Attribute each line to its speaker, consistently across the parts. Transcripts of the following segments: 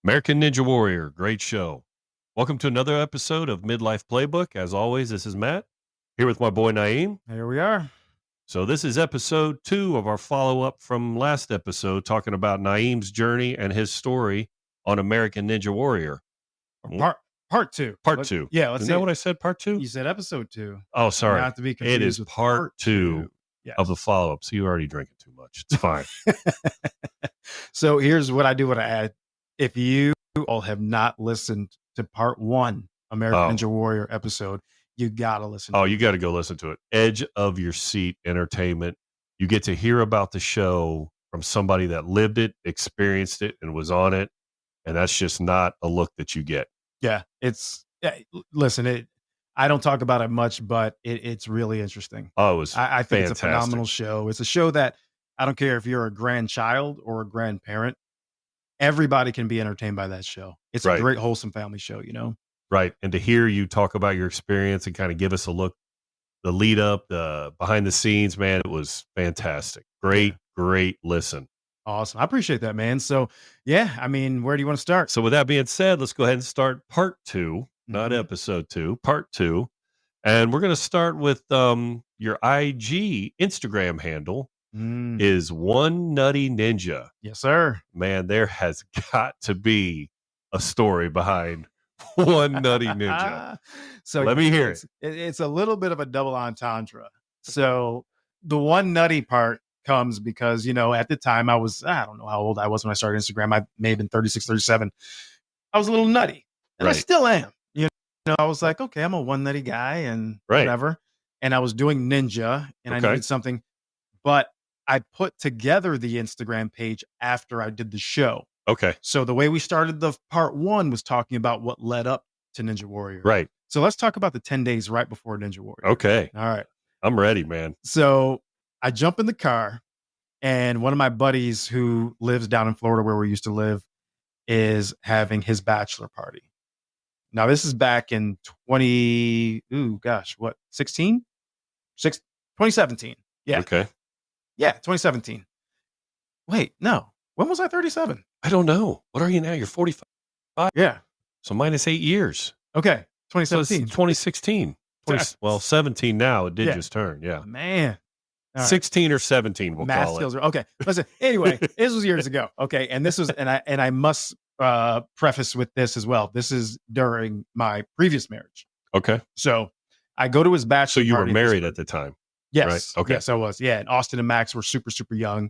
Speaker 1: American Ninja Warrior, great show. Welcome to another episode of Midlife Playbook. As always, this is Matt, here with my boy Naeem.
Speaker 2: Here we are.
Speaker 1: So this is episode 2 of our follow-up from last episode, talking about Naeem's journey and his story on American Ninja Warrior.
Speaker 2: Part two.
Speaker 1: Part 2.
Speaker 2: Yeah, let's
Speaker 1: Isn't
Speaker 2: see.
Speaker 1: that what I said, part 2?
Speaker 2: You said episode 2.
Speaker 1: Oh, sorry.
Speaker 2: Not to be confused
Speaker 1: It is
Speaker 2: with
Speaker 1: part 2
Speaker 2: Yes.
Speaker 1: of the follow-up. So you're already drinking too much. It's fine.
Speaker 2: So here's what I do want to add. If you all have not listened to part 1 American Ninja Warrior episode, you got to listen.
Speaker 1: You got to go listen to it. Edge of your seat entertainment. You get to hear about the show from somebody that lived it, experienced it, and was on it. And that's just not a look that you get.
Speaker 2: Yeah, listen, I don't talk about it much, but it's really interesting.
Speaker 1: Oh, it was
Speaker 2: I think
Speaker 1: fantastic.
Speaker 2: It's a phenomenal show. It's a show that I don't care if you're a grandchild or a grandparent, everybody can be entertained by that show. It's a great, wholesome family show, you know?
Speaker 1: Right. And to hear you talk about your experience and kind of give us a look, the lead up, the behind the scenes, man, it was fantastic. Great listen.
Speaker 2: Awesome. I appreciate that, man. So, yeah, I mean, where do you want to start?
Speaker 1: So with that being said, let's go ahead and start part 2, not episode 2, part 2. And we're going to start with your IG Instagram handle is One Nutty Ninja.
Speaker 2: Yes, sir.
Speaker 1: Man, there has got to be a story behind One Nutty Ninja.
Speaker 2: So
Speaker 1: let me hear it.
Speaker 2: It's a little bit of a double entendre. So the one nutty part comes because, you know, at the time I don't know how old I was when I started Instagram. I may have been 36, 37. I was a little nutty. And I still am. You know, I was like, okay, I'm a one nutty guy and whatever. And I was doing Ninja and I needed something. But I put together the Instagram page after I did the show.
Speaker 1: Okay.
Speaker 2: So the way we started the part 1 was talking about what led up to Ninja Warrior.
Speaker 1: Right.
Speaker 2: So let's talk about the 10 days right before Ninja Warrior.
Speaker 1: Okay.
Speaker 2: All right.
Speaker 1: I'm ready, man.
Speaker 2: So I jump in the car and one of my buddies who lives down in Florida where we used to live is having his bachelor party. Now this is back in 2017? Yeah.
Speaker 1: Okay.
Speaker 2: Yeah, 2017. Wait, no. When was I 37?
Speaker 1: I don't know. What are you now? You're 45.
Speaker 2: Yeah.
Speaker 1: So minus 8 years.
Speaker 2: Okay. 2017.
Speaker 1: So 2016. 17 now. It did just turn. Yeah.
Speaker 2: Man.
Speaker 1: Right. 16 or 17, we'll
Speaker 2: Math
Speaker 1: call
Speaker 2: skills
Speaker 1: it.
Speaker 2: Okay. Listen, anyway, this was years ago. Okay. And this was, and I must preface with this as well. This is during my previous marriage.
Speaker 1: Okay.
Speaker 2: So I go to his bachelor
Speaker 1: party. So you were
Speaker 2: party
Speaker 1: married at the time?
Speaker 2: Yes.
Speaker 1: Right? Okay.
Speaker 2: Yes, I was. Yeah. And Austin and Max were super, super young.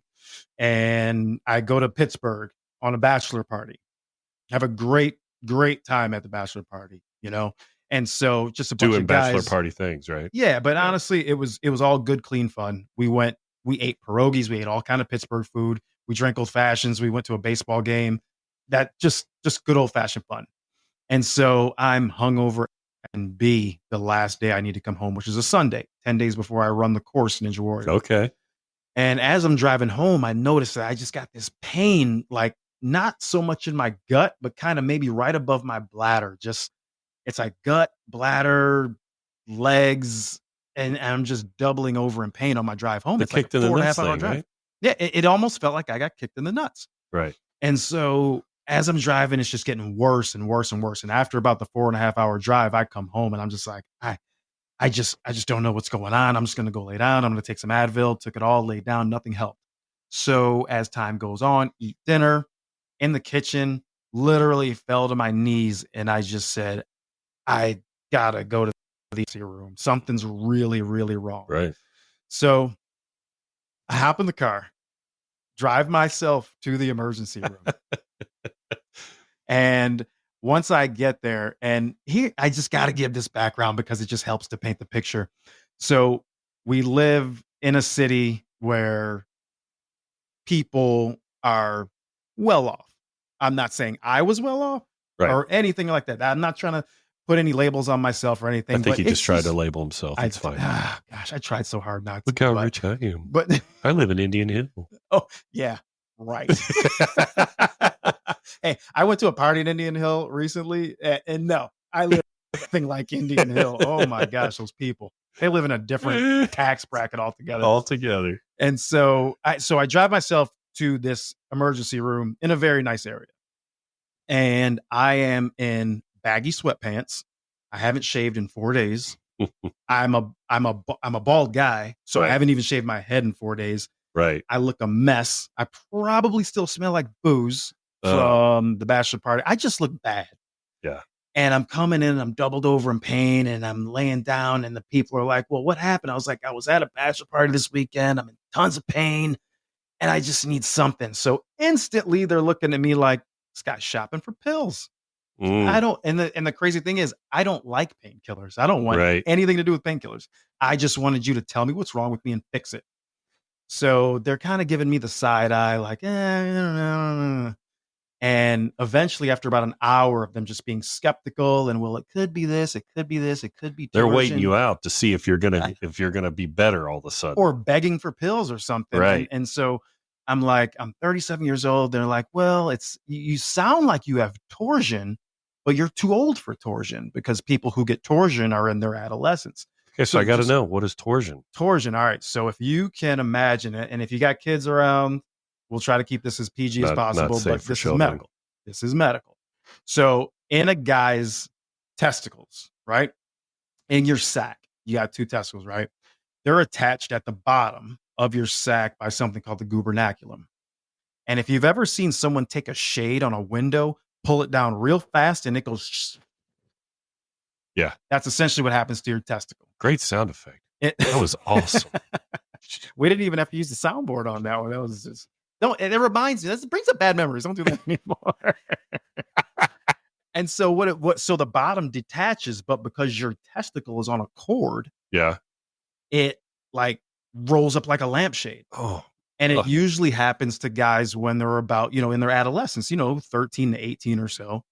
Speaker 2: And I go to Pittsburgh on a bachelor party. Have a great time at the bachelor party, you know? And so just a bunch
Speaker 1: doing
Speaker 2: of guys,
Speaker 1: bachelor party things, right?
Speaker 2: Yeah. But honestly, it was all good, clean fun. We ate pierogies. We ate all kind of Pittsburgh food. We drank old fashions. We went to a baseball game. That just good old fashioned fun. And so I'm hungover and the last day I need to come home, which is a Sunday, 10 days before I run the course Ninja Warrior.
Speaker 1: Okay.
Speaker 2: And as I'm driving home, I noticed that I just got this pain, like not so much in my gut, but kind of maybe right above my bladder. Just, it's like gut, bladder, legs, and I'm just doubling over in pain on my drive home. It's like a 4.5 hour drive. Right? Yeah, it almost felt like I got kicked in the nuts.
Speaker 1: Right.
Speaker 2: And so as I'm driving, it's just getting worse and worse and worse. And after about the 4.5 hour drive, I come home and I'm just like, I just don't know what's going on. I'm just going to go lay down. I'm going to take some Advil, took it all, laid down. Nothing helped. So as time goes on, eat dinner in the kitchen, literally fell to my knees. And I just said, I got to go to the emergency room. Something's really, really wrong.
Speaker 1: Right.
Speaker 2: So I hop in the car, drive myself to the emergency room. And once I get there, and here, I just got to give this background because it just helps to paint the picture. So we live in a city where people are well off. I'm not saying I was well off or anything like that. I'm not trying to put any labels on myself or anything.
Speaker 1: I think he just tried to label himself. It's fine.
Speaker 2: Gosh, I tried so hard not to.
Speaker 1: Look how rich I am.
Speaker 2: But
Speaker 1: I live in Indian Hill.
Speaker 2: Oh, yeah. Right. Hey, I went to a party in Indian Hill recently, and no, I live nothing like Indian Hill. Oh my gosh, those people. They live in a different tax bracket altogether. And so I drive myself to this emergency room in a very nice area. and I am in baggy sweatpants. I haven't shaved in 4 days. I'm a bald guy, so I
Speaker 1: Right.
Speaker 2: haven't even shaved my head in 4 days.
Speaker 1: Right.
Speaker 2: I look a mess. I probably still smell like booze from the bachelor party. I just look bad.
Speaker 1: Yeah.
Speaker 2: And I'm coming in, I'm doubled over in pain, and I'm laying down, and the people are like, well, what happened? I was like, I was at a bachelor party this weekend. I'm in tons of pain, and I just need something. So instantly they're looking at me like, this guy's shopping for pills. I don't, and the crazy thing is, I don't like painkillers. I don't want anything to do with painkillers. I just wanted you to tell me what's wrong with me and fix it. So they're kind of giving me the side eye, like, I don't know. And eventually, after about an hour of them just being skeptical, and well, it could be this, it could be this, it could be
Speaker 1: they're
Speaker 2: torsion,
Speaker 1: waiting you out to see if you're gonna be better all of a sudden,
Speaker 2: or begging for pills or something.
Speaker 1: Right.
Speaker 2: And so I'm like, I'm 37 years old. They're like, well, it's you sound like you have torsion, but you're too old for torsion, because people who get torsion are in their adolescence.
Speaker 1: Okay, so I got to know, what is torsion?
Speaker 2: Torsion. All right. So if you can imagine it, and if you got kids around, we'll try to keep this as PG as possible, but this is medical. This is medical. So in a guy's testicles, right? In your sac, you got 2 testicles, right? They're attached at the bottom of your sac by something called the gubernaculum. And if you've ever seen someone take a shade on a window, pull it down real fast, and it goes,
Speaker 1: yeah,
Speaker 2: that's essentially what happens to your testicle.
Speaker 1: Great sound effect. That was awesome.
Speaker 2: We didn't even have to use the soundboard on that one. That was just, don't, it reminds me, that brings up bad memories. Don't do that anymore. And so so the bottom detaches, but because your testicle is on a cord,
Speaker 1: yeah,
Speaker 2: it like rolls up like a lampshade.
Speaker 1: Oh,
Speaker 2: and it usually happens to guys when they're about, in their adolescence, 13 to 18 or so.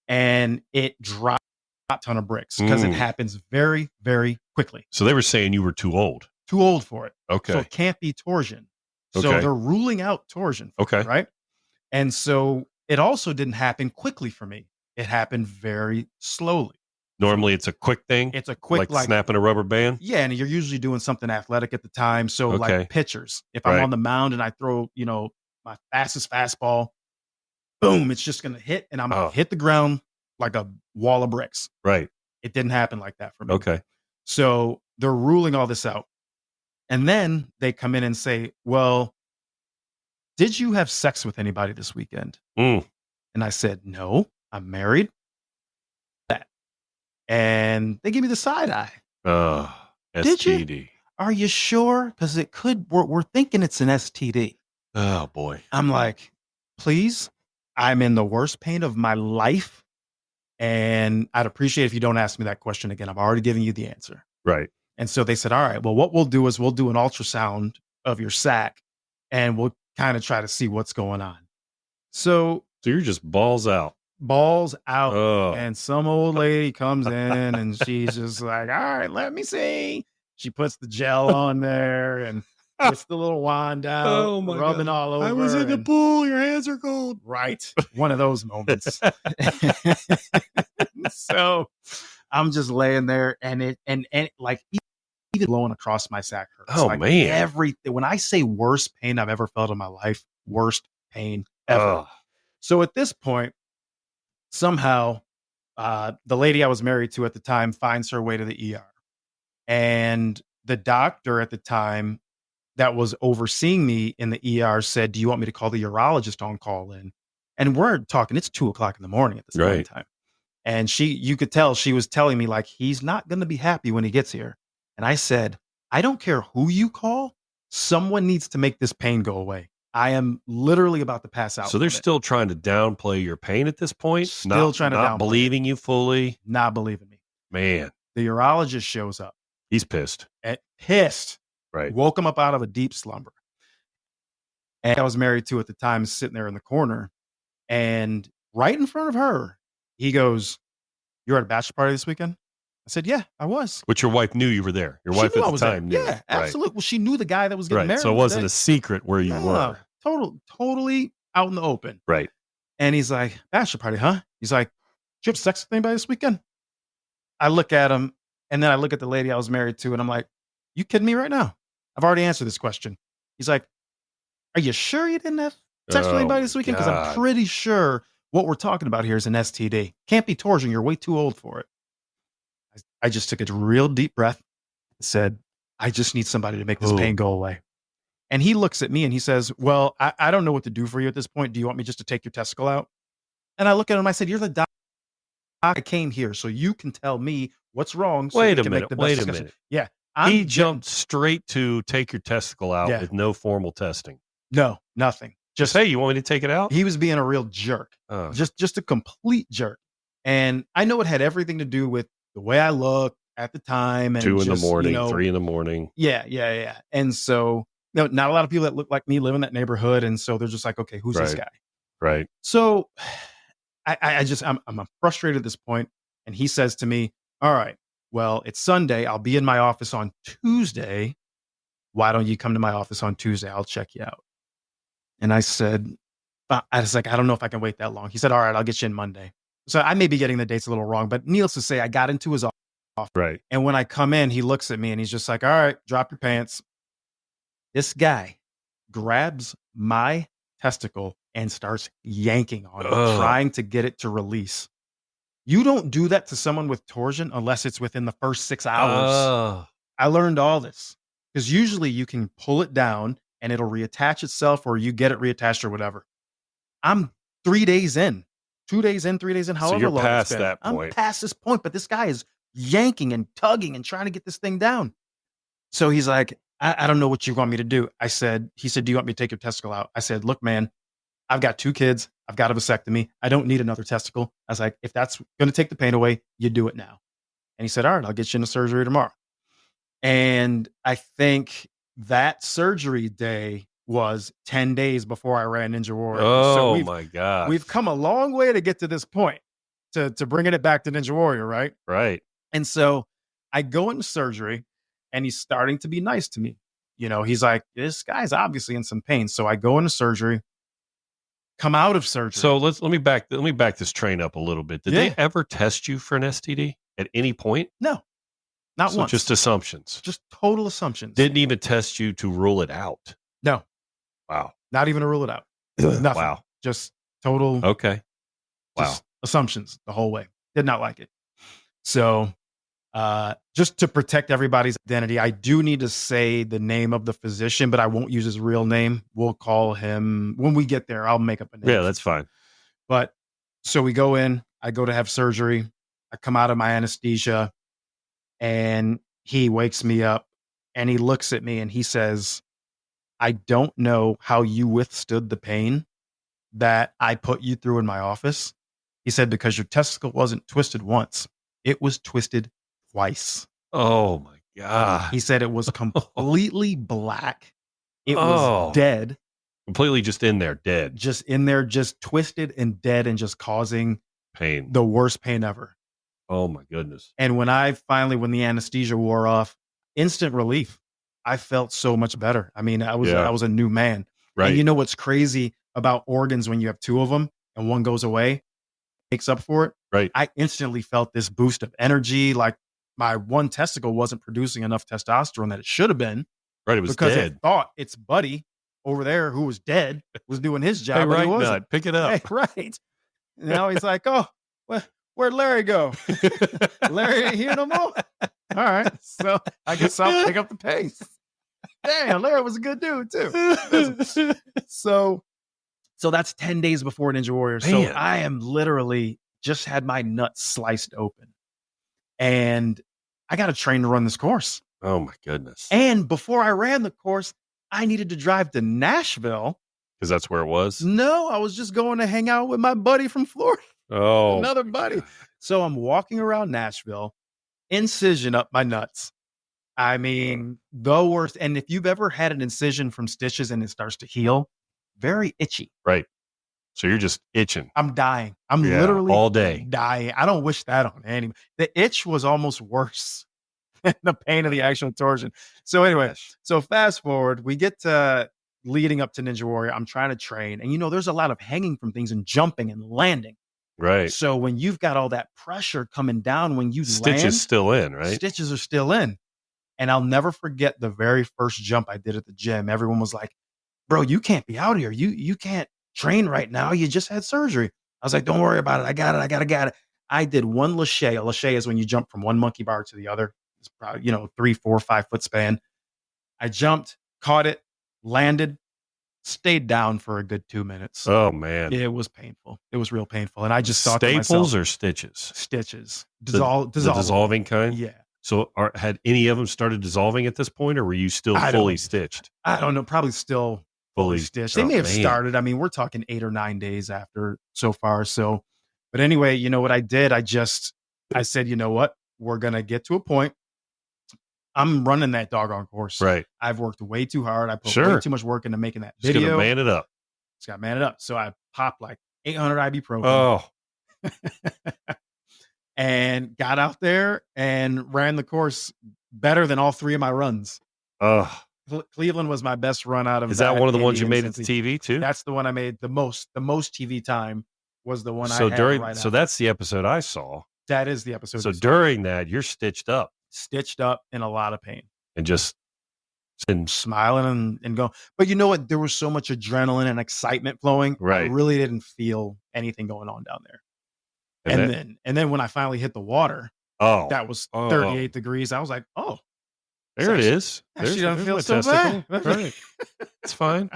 Speaker 2: And it drops a ton of bricks because it happens very, very quickly.
Speaker 1: So they were saying you were too old.
Speaker 2: Too old for it.
Speaker 1: Okay.
Speaker 2: So it can't be torsion. So they're ruling out torsion.
Speaker 1: Okay.
Speaker 2: Right. And so it also didn't happen quickly for me. It happened very slowly.
Speaker 1: Normally it's a quick thing.
Speaker 2: It's a quick,
Speaker 1: like snapping a rubber band.
Speaker 2: Yeah. And you're usually doing something athletic at the time. So like pitchers, if I'm on the mound and I throw, my fastest fastball, boom, it's just going to hit, and I'm going to hit the ground like a wall of bricks.
Speaker 1: Right.
Speaker 2: It didn't happen like that for me.
Speaker 1: Okay.
Speaker 2: So they're ruling all this out. And then they come in and say, well, did you have sex with anybody this weekend? And I said, no, I'm married. And they give me the side eye.
Speaker 1: STD.
Speaker 2: Are you sure? Because we're thinking it's an STD.
Speaker 1: Oh, boy.
Speaker 2: I'm like, please, I'm in the worst pain of my life. And I'd appreciate if you don't ask me that question again. I've already given you the answer.
Speaker 1: Right.
Speaker 2: And so they said, all right, well, what we'll do is we'll do an ultrasound of your sac, and we'll kind of try to see what's going on. So
Speaker 1: you're just balls out.
Speaker 2: And some old lady comes in and she's just like, all right, let me see. She puts the gel on there and puts the little wand out, rubbing all over.
Speaker 1: I was in the pool. Your hands are cold.
Speaker 2: Right. One of those moments. So I'm just laying there, and like even blowing across my sac hurts.
Speaker 1: Oh,
Speaker 2: like
Speaker 1: man.
Speaker 2: Everything. When I say worst pain I've ever felt in my life, worst pain ever. So at this point, somehow the lady I was married to at the time finds her way to the ER. And the doctor at the time that was overseeing me in the ER said, do you want me to call the urologist on call in? And we're talking, it's 2:00 in the morning at this point in time. And you could tell she was telling me, like, he's not going to be happy when he gets here. And I said, I don't care who you call. Someone needs to make this pain go away. I am literally about to pass out.
Speaker 1: So they're still trying to downplay your pain at this point?
Speaker 2: Still trying to
Speaker 1: not believing you fully?
Speaker 2: Not believing me.
Speaker 1: Man.
Speaker 2: The urologist shows up.
Speaker 1: He's pissed.
Speaker 2: Pissed.
Speaker 1: Right.
Speaker 2: Woke him up out of a deep slumber. And I was married to at the time, sitting there in the corner. And right in front of her, he goes, you're at a bachelor party this weekend? I said, yeah, I was.
Speaker 1: But your wife knew you were there. Your wife at the time knew.
Speaker 2: Yeah, absolutely. Well, she knew the guy that was getting married.
Speaker 1: So it wasn't a secret where you were.
Speaker 2: Totally out in the open.
Speaker 1: Right.
Speaker 2: And he's like, bachelor party, huh? He's like, did you have sex with anybody this weekend? I look at him, and then I look at the lady I was married to, and I'm like, you kidding me right now? I've already answered this question. He's like, are you sure you didn't have sex with anybody this weekend? Because I'm pretty sure what we're talking about here is an STD. Can't be torsion. You're way too old for it. I just took a real deep breath, said, I just need somebody to make this pain go away. And he looks at me and he says, well, I don't know what to do for you at this point. Do you want me just to take your testicle out? And I look at him, I said, you're the doctor. I came here so you can tell me what's wrong. So
Speaker 1: wait a minute.
Speaker 2: Yeah.
Speaker 1: He jumped straight to take your testicle out with no formal testing.
Speaker 2: No, nothing.
Speaker 1: Just hey, you want me to take it out?
Speaker 2: He was being a real jerk. Just a complete jerk. And I know it had everything to do with the way I looked at the time. And
Speaker 1: 2 in the morning, 3 in the morning.
Speaker 2: Yeah. And so not a lot of people that look like me live in that neighborhood. And so they're just like, okay, who's this guy?
Speaker 1: Right.
Speaker 2: So I'm frustrated at this point. And he says to me, all right, well, it's Sunday. I'll be in my office on Tuesday. Why don't you come to my office on Tuesday? I'll check you out. And I said, I was like, I don't know if I can wait that long. He said, all right, I'll get you in Monday. So I may be getting the dates a little wrong, but needless to say, I got into his office.
Speaker 1: Right.
Speaker 2: And when I come in, he looks at me and he's just like, all right, drop your pants. This guy grabs my testicle and starts yanking on it, trying to get it to release. You don't do that to someone with torsion unless it's within the first 6 hours. I learned all this because usually you can pull it down and it'll reattach itself or you get it reattached or whatever. I'm 3 days in, 2 days in, 3 days in, however long it's been.
Speaker 1: That point.
Speaker 2: I'm past this point, but this guy is yanking and tugging and trying to get this thing down. So he's like, I don't know what you want me to do. He said, do you want me to take your testicle out? I said, look, man, I've got 2 kids. I've got a vasectomy. I don't need another testicle. I was like, if that's going to take the pain away, you do it now. And he said, all right, I'll get you into surgery tomorrow. And I think that surgery day was 10 days before I ran Ninja Warrior.
Speaker 1: Oh, so my God.
Speaker 2: We've come a long way to get to this point, to bringing it back to Ninja Warrior, right?
Speaker 1: Right.
Speaker 2: And so I go into surgery and he's starting to be nice to me. You know, he's like, this guy's obviously in some pain. So I go into surgery, come out of surgery.
Speaker 1: So let me back this train up a little bit. Did they ever test you for an STD at any point?
Speaker 2: No, not once.
Speaker 1: Just assumptions.
Speaker 2: Just total assumptions.
Speaker 1: Didn't even test you to rule it out.
Speaker 2: No.
Speaker 1: Wow.
Speaker 2: Not even to rule it out. Nothing.
Speaker 1: Wow.
Speaker 2: Just total.
Speaker 1: Okay. Wow.
Speaker 2: Assumptions the whole way. Did not like it. So just to protect everybody's identity, I do need to say the name of the physician, but I won't use his real name. We'll call him, when we get there, I'll make up a name.
Speaker 1: Yeah, that's fine.
Speaker 2: But so we go in, I go to have surgery. I come out of my anesthesia and he wakes me up and he looks at me and he says, I don't know how you withstood the pain that I put you through in my office. He said, because your testicle wasn't twisted once, it was twisted twice.
Speaker 1: Oh my God.
Speaker 2: He said it was completely black. It was dead.
Speaker 1: Completely just in there, dead.
Speaker 2: Just in there, just twisted and dead and just causing
Speaker 1: pain.
Speaker 2: The worst pain ever.
Speaker 1: Oh my goodness.
Speaker 2: And when the anesthesia wore off, instant relief. I felt so much better. I mean, I was a new man.
Speaker 1: Right.
Speaker 2: And you know what's crazy about organs when you have 2 of them and one goes away, makes up for it.
Speaker 1: Right.
Speaker 2: I instantly felt this boost of energy. Like my one testicle wasn't producing enough testosterone that it should have been.
Speaker 1: Right. It was
Speaker 2: because
Speaker 1: dead.
Speaker 2: It thought its buddy over there who was dead was doing his job.
Speaker 1: Hey, right,
Speaker 2: but he
Speaker 1: nut, pick it up.
Speaker 2: Hey, right. Now he's like, oh, where'd Larry go? Larry ain't here no more. All right. So I guess I'll pick up the pace. Damn, Larry was a good dude too. So that's 10 days before Ninja Warrior.
Speaker 1: Man.
Speaker 2: So I am literally just had my nuts sliced open. And I got to train to run this course.
Speaker 1: Oh my goodness.
Speaker 2: And before I ran the course, I needed to drive to Nashville.
Speaker 1: Because that's where it was?
Speaker 2: No, I was just going to hang out with my buddy from Florida.
Speaker 1: Oh.
Speaker 2: Another buddy. So I'm walking around Nashville, incision up my nuts. I mean, the worst. And if you've ever had an incision from stitches and it starts to heal, very itchy.
Speaker 1: Right. So you're just itching.
Speaker 2: I'm dying. I'm literally
Speaker 1: all day
Speaker 2: dying. I don't wish that on anyone. The itch was almost worse than the pain of the actual torsion. So anyway, so fast forward, we get to leading up to Ninja Warrior. I'm trying to train. And there's a lot of hanging from things and jumping and landing.
Speaker 1: Right.
Speaker 2: So when you've got all that pressure coming down when you
Speaker 1: Stitches still in, right?
Speaker 2: Stitches are still in. And I'll never forget the very first jump I did at the gym. Everyone was like, bro, you can't be out here. You can't train right now. You just had surgery. I was like, don't worry about it. I got it. I did one lache. A lache is when you jump from one monkey bar to the other. It's probably, 3, 4, 5 foot span. I jumped, caught it, landed, stayed down for a good 2 minutes.
Speaker 1: Oh man,
Speaker 2: it was painful. It was real painful. And I just thought to myself,
Speaker 1: staples or stitches?
Speaker 2: stitches,
Speaker 1: The dissolving kind.
Speaker 2: Yeah.
Speaker 1: So had any of them started dissolving at this point, or were you still fully stitched?
Speaker 2: I don't know. Probably still fully stitched. They may have started. I mean, we're talking 8 or 9 days after so far. So, but anyway, you know what I did? I said, you know what? We're going to get to a point. I'm running that doggone course.
Speaker 1: Right.
Speaker 2: I've worked way too hard. I put way too much work into making that video.
Speaker 1: Just gonna man it up.
Speaker 2: Just got to man it up. So I popped like 800 ibuprofen.
Speaker 1: Oh.
Speaker 2: And got out there and ran the course better than all 3 of my runs. Cleveland was my best run out of.
Speaker 1: Is that one of the ones you made at the TV too?
Speaker 2: That's the one I made the most. The most TV time was the one I had.
Speaker 1: So that's the episode I saw.
Speaker 2: That is the episode.
Speaker 1: So during that, you're stitched up
Speaker 2: in a lot of pain,
Speaker 1: and just
Speaker 2: smiling and going. But you know what? There was so much adrenaline and excitement flowing.
Speaker 1: Right.
Speaker 2: I really didn't feel anything going on down there. And then when I finally hit the water, that was 38 degrees. I was like, oh,
Speaker 1: there it is.
Speaker 2: Actually, doesn't feel so bad.
Speaker 1: Right. It's fine.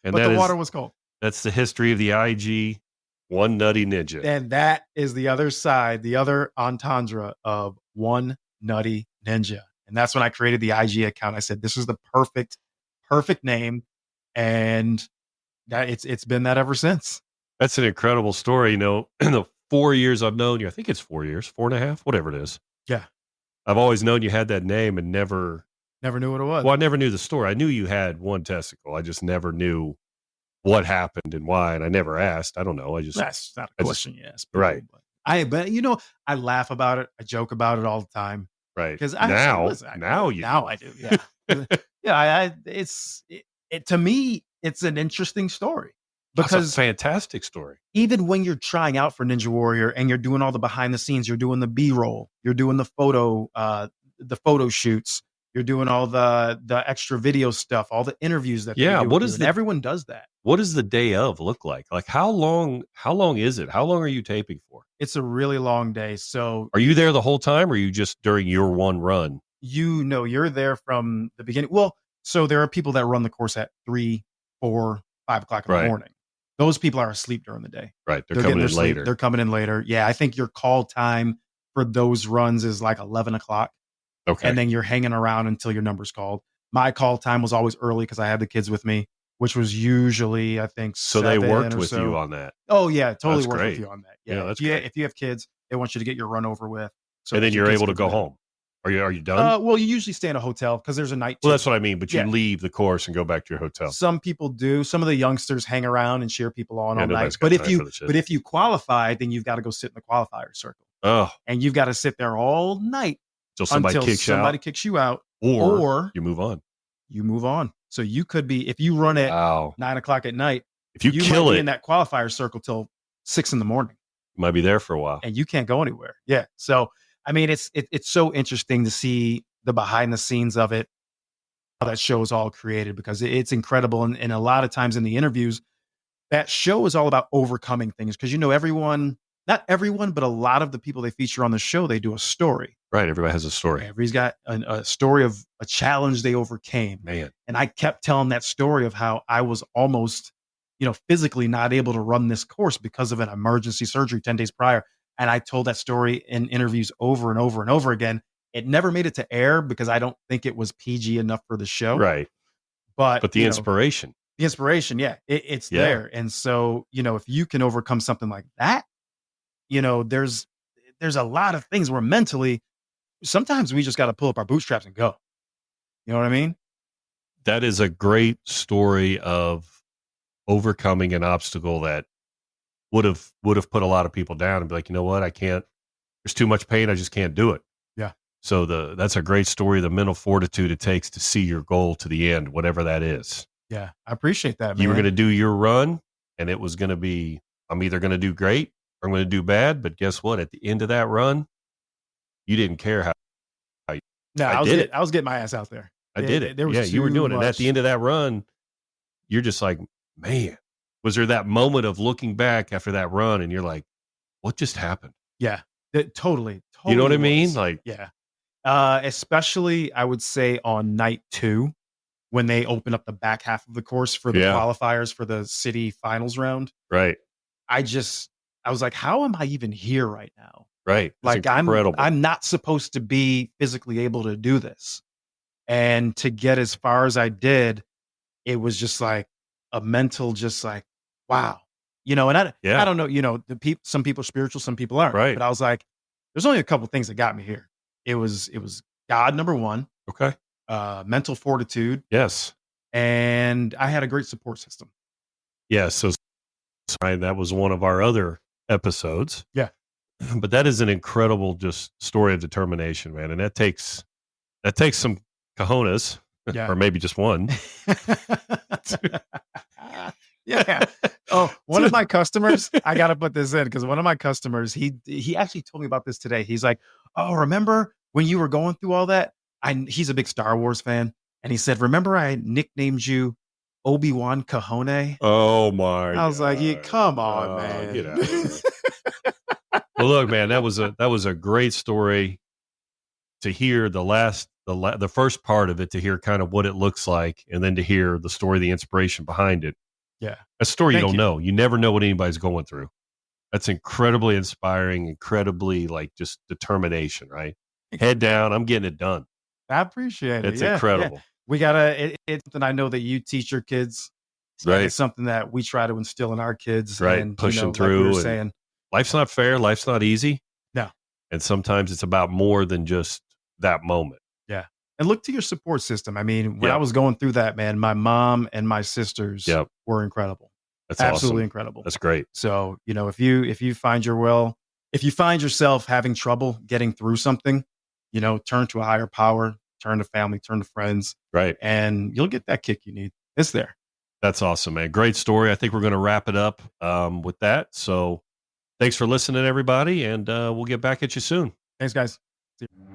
Speaker 2: And but the water was cold.
Speaker 1: That's the history of the IG One Nutty Ninja.
Speaker 2: And that is the other side, the other entendre of One Nutty Ninja. And that's when I created the IG account. I said, this is the perfect name. And that it's been that ever since.
Speaker 1: That's an incredible story. In the 4 years I've known you, I think it's 4 years, 4.5, whatever it is.
Speaker 2: Yeah.
Speaker 1: I've always known you had that name and never
Speaker 2: knew what it was.
Speaker 1: Well, I never knew the story. I knew you had one testicle. I just never knew what happened and why. And I never asked. I don't know.
Speaker 2: That's not a question you ask.
Speaker 1: Right.
Speaker 2: But I laugh about it. I joke about it all the time.
Speaker 1: Right.
Speaker 2: Because
Speaker 1: now
Speaker 2: I do. Yeah. Yeah. To me, it's an interesting story. Because
Speaker 1: that's a fantastic story.
Speaker 2: Even when you're trying out for Ninja Warrior and you're doing all the behind the scenes, you're doing the B-roll, you're doing the photo shoots, you're doing all the extra video stuff, all the interviews that everyone does that.
Speaker 1: What does the day of look like? Like how long is it? How long are you taping for?
Speaker 2: It's a really long day. So
Speaker 1: are you there the whole time or are you just during your one run?
Speaker 2: You're there from the beginning. Well, so there are people that run the course at 3, 4, 5 o'clock in the morning. Those people are asleep during the day.
Speaker 1: Right. They're coming in later.
Speaker 2: They're coming in later. Yeah. I think your call time for those runs is like 11 o'clock.
Speaker 1: Okay.
Speaker 2: And then you're hanging around until your number's called. My call time was always early because I had the kids with me, which was usually, I think,
Speaker 1: so they worked with you on that.
Speaker 2: Oh, yeah. Totally worked with you on that.
Speaker 1: Yeah. That's great.
Speaker 2: If you have kids, they want you to get your run over with.
Speaker 1: So and then you're able to go home. Are you done?
Speaker 2: Well, you usually stay in a hotel because there's a night.
Speaker 1: Well, that's what I mean. But you leave the course and go back to your hotel.
Speaker 2: Some people do. Some of the youngsters hang around and cheer people on all night. But if you qualify, then you've got to go sit in the qualifier circle.
Speaker 1: Oh,
Speaker 2: and you've got to sit there all night
Speaker 1: until somebody
Speaker 2: kicks you out,
Speaker 1: or you move on.
Speaker 2: You move on. So you could be if you run at 9 o'clock at night.
Speaker 1: If you kill it
Speaker 2: in that qualifier circle till 6 a.m, you
Speaker 1: might be there for a while,
Speaker 2: and you can't go anywhere. Yeah. So I mean, it's so interesting to see the behind the scenes of it, how that show is all created, because it's incredible. And a lot of times in the interviews, that show is all about overcoming things. Because, not everyone, but a lot of the people they feature on the show, they do a story.
Speaker 1: Right. Everybody has a story.
Speaker 2: Everybody's got a story of a challenge they overcame.
Speaker 1: Man.
Speaker 2: And I kept telling that story of how I was almost, physically not able to run this course because of an emergency surgery 10 days prior. And I told that story in interviews over and over and over again. It never made it to air because I don't think it was PG enough for the show.
Speaker 1: Right.
Speaker 2: But
Speaker 1: the inspiration.
Speaker 2: Yeah, it's there. And so, if you can overcome something like that, there's a lot of things where mentally, sometimes we just got to pull up our bootstraps and go. You know what I mean?
Speaker 1: That is a great story of overcoming an obstacle that would have put a lot of people down and be like, you know what, I can't, there's too much pain, I just can't do it.
Speaker 2: Yeah.
Speaker 1: So that's a great story, the mental fortitude it takes to see your goal to the end, whatever that is.
Speaker 2: Yeah, I appreciate that, man.
Speaker 1: You were going to do your run and it was going to be, I'm either going to do great or I'm going to do bad, but guess what, at the end of that run, you didn't care how you
Speaker 2: I was getting my ass out there.
Speaker 1: I did it. You were doing it. And at the end of that run, you're just like, man, Was there that moment of looking back after that run and you're like, what just happened?
Speaker 2: Yeah, totally.
Speaker 1: You know what I mean?
Speaker 2: Was.
Speaker 1: Like,
Speaker 2: yeah. Especially, I would say on night 2 when they open up the back half of the course for the qualifiers for the city finals round.
Speaker 1: Right.
Speaker 2: I was like, how am I even here right now?
Speaker 1: Right.
Speaker 2: Like I'm not supposed to be physically able to do this. And to get as far as I did, it was just like a mental, just like, wow. And I don't know, some people are spiritual, some people aren't.
Speaker 1: Right.
Speaker 2: But I was like, there's only a couple things that got me here. It was God, number one.
Speaker 1: Okay.
Speaker 2: Mental fortitude.
Speaker 1: Yes.
Speaker 2: And I had a great support system.
Speaker 1: Yeah. So that was one of our other episodes.
Speaker 2: Yeah.
Speaker 1: But that is an incredible just story of determination, man. And that takes some cojones, or maybe just one.
Speaker 2: Yeah. Oh, one of my customers, I got to put this in because one of my customers, he actually told me about this today. He's like, oh, remember when you were going through all that? He's a big Star Wars fan. And he said, remember I nicknamed you Obi-Wan Cajone?
Speaker 1: Oh my!
Speaker 2: I was like, come on, man.
Speaker 1: Get out of here. Well, look, man, that was a great story to hear the first part of it, to hear kind of what it looks like, and then to hear the story, the inspiration behind it.
Speaker 2: Yeah.
Speaker 1: A story you don't know. You never know what anybody's going through. That's incredibly inspiring, incredibly like just determination, right? Head down, I'm getting it done.
Speaker 2: I appreciate it.
Speaker 1: It's incredible.
Speaker 2: Yeah. We gotta, it's something I know that you teach your kids.
Speaker 1: Right.
Speaker 2: It's something that we try to instill in our kids.
Speaker 1: Right.
Speaker 2: And,
Speaker 1: pushing through.
Speaker 2: Like we were saying,
Speaker 1: life's not fair. Life's not easy.
Speaker 2: No.
Speaker 1: And sometimes it's about more than just that moment.
Speaker 2: Yeah. And look to your support system. I mean, when I was going through that, man, my mom and my sisters were incredible.
Speaker 1: That's
Speaker 2: absolutely
Speaker 1: awesome.
Speaker 2: Incredible.
Speaker 1: That's great.
Speaker 2: So, if you find yourself having trouble getting through something, turn to a higher power, turn to family, turn to friends.
Speaker 1: Right.
Speaker 2: And you'll get that kick you need. It's there.
Speaker 1: That's awesome, man. Great story. I think we're going to wrap it up with that. So thanks for listening, everybody. And we'll get back at you soon.
Speaker 2: Thanks, guys. See you.